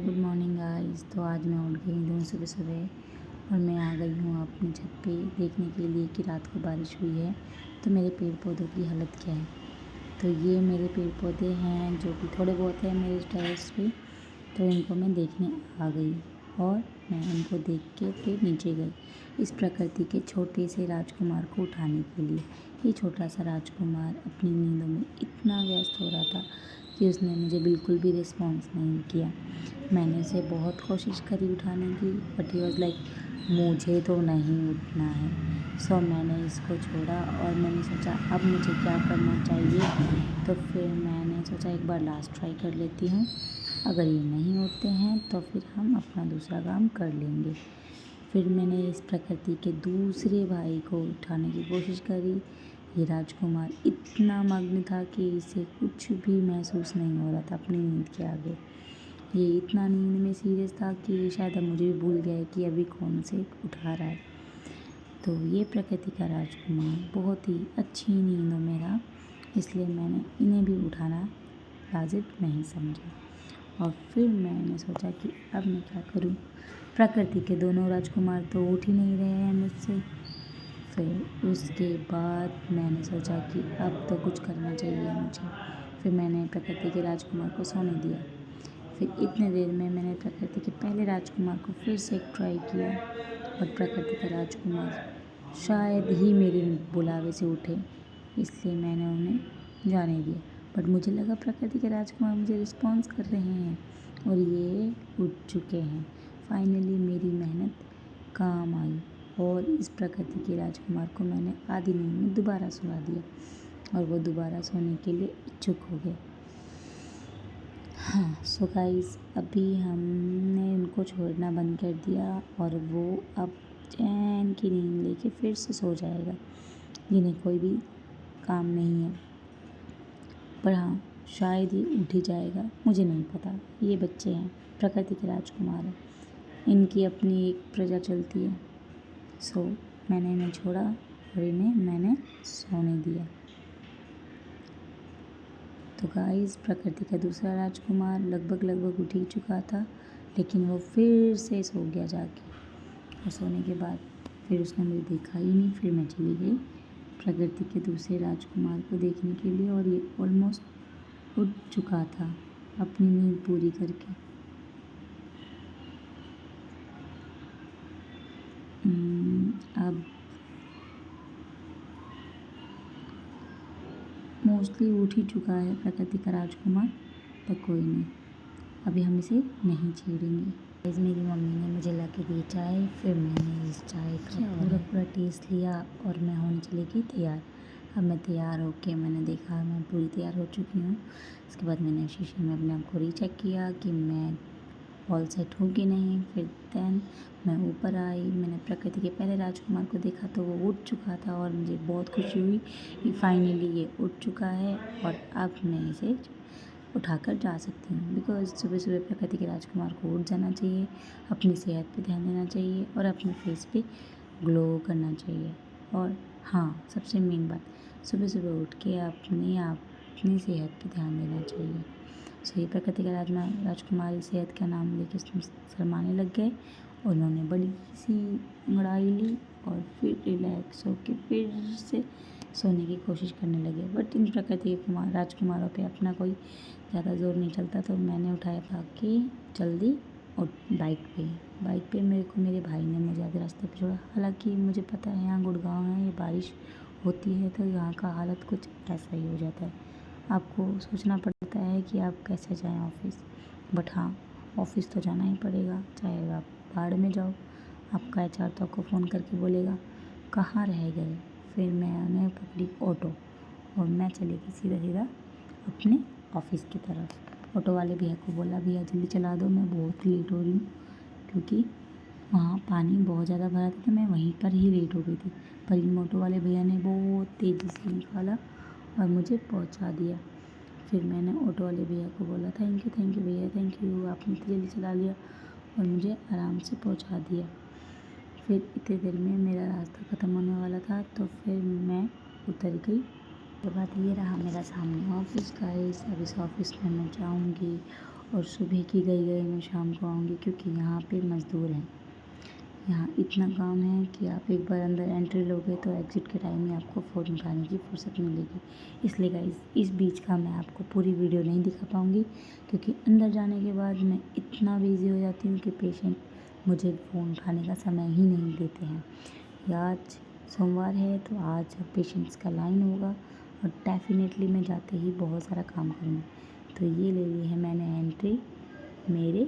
Good morning guys. तो आज मैं उठ गई हूँ सुबह सुबह और मैं आ गई हूँ अपनी छत पे देखने के लिए कि रात को बारिश हुई है तो मेरे पेड़ पौधों की हालत क्या है। तो ये मेरे पेड़ पौधे हैं जो कि थोड़े बहुत हैं मेरे टेरेस पे। तो इनको मैं देखने आ गई और मैं इनको देख के फिर नीचे गई इस प्रकृति के छोटे से राजकुमार को उठाने के लिए। ये छोटा सा राजकुमार अपनी नींदों में इतना व्यस्त हो रहा था कि उसने मुझे बिल्कुल भी रिस्पॉन्स नहीं किया। मैंने उसे बहुत कोशिश करी उठाने की, बट ही वॉज़ लाइक मुझे तो नहीं उठना है। सो मैंने इसको छोड़ा और मैंने सोचा अब मुझे क्या करना चाहिए। तो फिर मैंने सोचा एक बार लास्ट ट्राई कर लेती हूँ, अगर ये नहीं उठते हैं तो फिर हम अपना दूसरा काम कर लेंगे। फिर मैंने इस प्रकृति के दूसरे भाई को उठाने की कोशिश करी। ये राजकुमार इतना मग्न था कि इसे कुछ भी महसूस नहीं हो रहा था अपनी नींद के आगे। ये इतना नींद में सीरियस था कि ये शायद अब मुझे भी भूल गया है कि अभी कौन से उठा रहा है। तो ये प्रकृति का राजकुमार बहुत ही अच्छी नींदों में रहा, इसलिए मैंने इन्हें भी उठाना लाजिम नहीं समझा। और फिर मैंने सोचा कि अब मैं क्या करूं, प्रकृति के दोनों राजकुमार तो उठ ही नहीं रहे हैं मुझसे। फिर उसके बाद मैंने सोचा कि अब तो कुछ करना चाहिए मुझे। फिर मैंने प्रकृति के राजकुमार को सोने दिया। फिर इतने देर में मैंने प्रकृति के पहले राजकुमार को फिर से एक ट्राई किया और प्रकृति का राजकुमार शायद ही मेरे बुलावे से उठे, इसलिए मैंने उन्हें जाने दिया। बट मुझे लगा प्रकृति के राजकुमार मुझे रिस्पॉन्स कर रहे हैं और ये उठ चुके हैं। फाइनली मेरी मेहनत काम आई और इस प्रकृति के राजकुमार को मैंने आधी नींद में दोबारा सुला दिया और वो दोबारा सोने के लिए इच्छुक हो गए। हाँ, सो गाइस, अभी हमने उनको छोड़ना बंद कर दिया और वो अब चैन की नींद लेके फिर से सो जाएगा, जिन्हें कोई भी काम नहीं है। पर हाँ, शायद ये उठ ही जाएगा, मुझे नहीं पता। ये बच्चे हैं, प्रकृति के राजकुमार हैं, इनकी अपनी एक प्रजा चलती है। सो मैंने इन्हें छोड़ा और इन्हें मैंने सोने दिया। तो गाइस, प्रकृति का दूसरा राजकुमार लगभग उठ ही चुका था, लेकिन वो फिर से सो गया जाके। और सोने के बाद फिर उसने मुझे देखा ही नहीं। फिर मैं चली गई प्रकृति के दूसरे राजकुमार को देखने के लिए और ये ऑलमोस्ट उठ चुका था अपनी नींद पूरी करके। अब मोस्टली उठ ही चुका है प्रकृति का राजकुमार, पर कोई नहीं, अभी हम इसे नहीं छेड़ेंगे। इस मेरी मम्मी ने मुझे ला के दी चाय। फिर मैंने इस चाय का पूरा टेस्ट लिया और मैं होने चली गई तैयार। अब मैं तैयार होके मैंने देखा मैं पूरी तैयार हो चुकी हूँ। इसके बाद मैंने शीशे में अपने आप को रीचेक किया कि मैं ऑल सेट हूँ कि नहीं। फिर देन मैं ऊपर आई, मैंने प्रकृति के पहले राजकुमार को देखा तो वो उठ चुका था और मुझे बहुत खुशी हुई कि फाइनली ये उठ चुका है और अब मैं इसे उठाकर जा सकती हूँ। बिकॉज़ सुबह सुबह प्रकृति के राजकुमार को उठ जाना चाहिए, अपनी सेहत पे ध्यान देना चाहिए और अपने फेस पे ग्लो करना चाहिए। और हाँ, सबसे मेन बात, सुबह सुबह उठ के अपनी सेहत पे ध्यान देना चाहिए। सो ये प्रकृति का राजकुमारी सेहत का नाम लेके शर्माने लग गए। उन्होंने बड़ी सी अंगड़ाई ली और फिर रिलैक्स होके फिर से सोने की कोशिश करने लगे। बट इन प्रकृति के राजकुमारों पे अपना कोई ज़्यादा जोर नहीं चलता, तो मैंने उठाया था कि जल्दी और बाइक पे मेरे भाई ने मुझे आधे रास्ते पे छोड़ा। हालांकि मुझे पता है यहाँ गुड़गांव है, ये बारिश होती है तो यहाँ का हालत कुछ ऐसा ही हो जाता है। आपको सोचना पड़ता है कि आप कैसे जाएं ऑफिस, बट हाँ, ऑफिस तो जाना ही पड़ेगा, चाहे आप बाढ़ में जाओ। आपका एचआर तो आपको फ़ोन करके बोलेगा कहाँ रह गए। फिर मैंने पकड़ी ऑटो और मैं चली गई सीधा अपने ऑफिस की तरफ। ऑटो वाले भैया को बोला, भैया जल्दी चला दो, मैं बहुत लेट हो रही हूँ, क्योंकि वहाँ पानी बहुत ज़्यादा भरा था तो मैं वहीं पर ही लेट हो गई थी। पर इन ऑटो वाले भैया ने बहुत तेज़ी से निकाला और मुझे पहुँचा दिया। फिर मैंने ऑटो वाले भैया को बोला, थैंक यू भैया, थैंक यू, आपने इतनी जल्दी चला लिया और मुझे आराम से पहुँचा दिया। फिर इतनी देर में मेरा रास्ता ख़त्म होने वाला था तो फिर मैं उतर गई। तो बात ये रहा मेरा सामने ऑफिस का। अब इस ऑफिस में मैं जाऊँगी और सुबह की गई मैं शाम को आऊँगी, क्योंकि यहाँ पे मज़दूर हैं। यहाँ इतना काम है कि आप एक बार अंदर एंट्री लोगे तो एग्ज़िट के टाइम में आपको फ़ोन उठाने की फुर्सत मिलेगी। इसलिए गाइस इस बीच का मैं आपको पूरी वीडियो नहीं दिखा पाऊँगी, क्योंकि अंदर जाने के बाद मैं इतना बिज़ी हो जाती हूँ कि पेशेंट मुझे फ़ोन उठाने का समय ही नहीं देते हैं। आज सोमवार है तो आज पेशेंट्स का लाइन होगा और डेफ़िनेटली मैं जाते ही बहुत सारा काम करूँगी। तो ये ले ली है मैंने एंट्री मेरे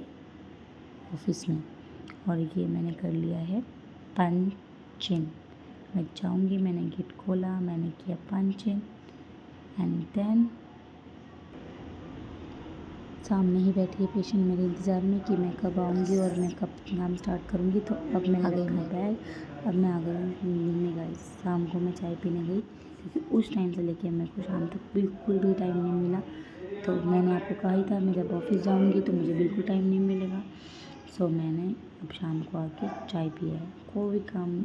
ऑफिस में, और ये मैंने कर लिया है पंच इन। मैं जाऊँगी, मैंने गेट खोला, मैंने किया पंच इन एंड देन सामने ही बैठी है पेशेंट मेरे इंतज़ार में कि मैं कब आऊँगी और मैं कब काम स्टार्ट करूँगी। तो अब मैं आ गई मैं बैग, अब मैं आ गई नींद में गाइस। शाम को मैं चाय पीने गई, क्योंकि उस टाइम से लेके मेरे को शाम तक बिल्कुल भी टाइम नहीं मिला। तो मैंने आपको कहा ही था मैं जब ऑफिस जाऊँगी तो मुझे बिल्कुल टाइम नहीं मिलेगा। सो मैंने अब शाम को आके चाय पिया है। कोई काम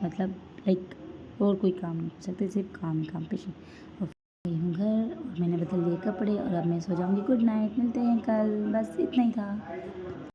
मतलब लाइक और कोई काम नहीं कर सकते, सिर्फ काम ही काम पेशेंट। और गई हूँ घर और मैंने बदल लिए कपड़े और अब मैं सो जाऊँगी। गुड नाइट, मिलते हैं कल। बस इतना ही था।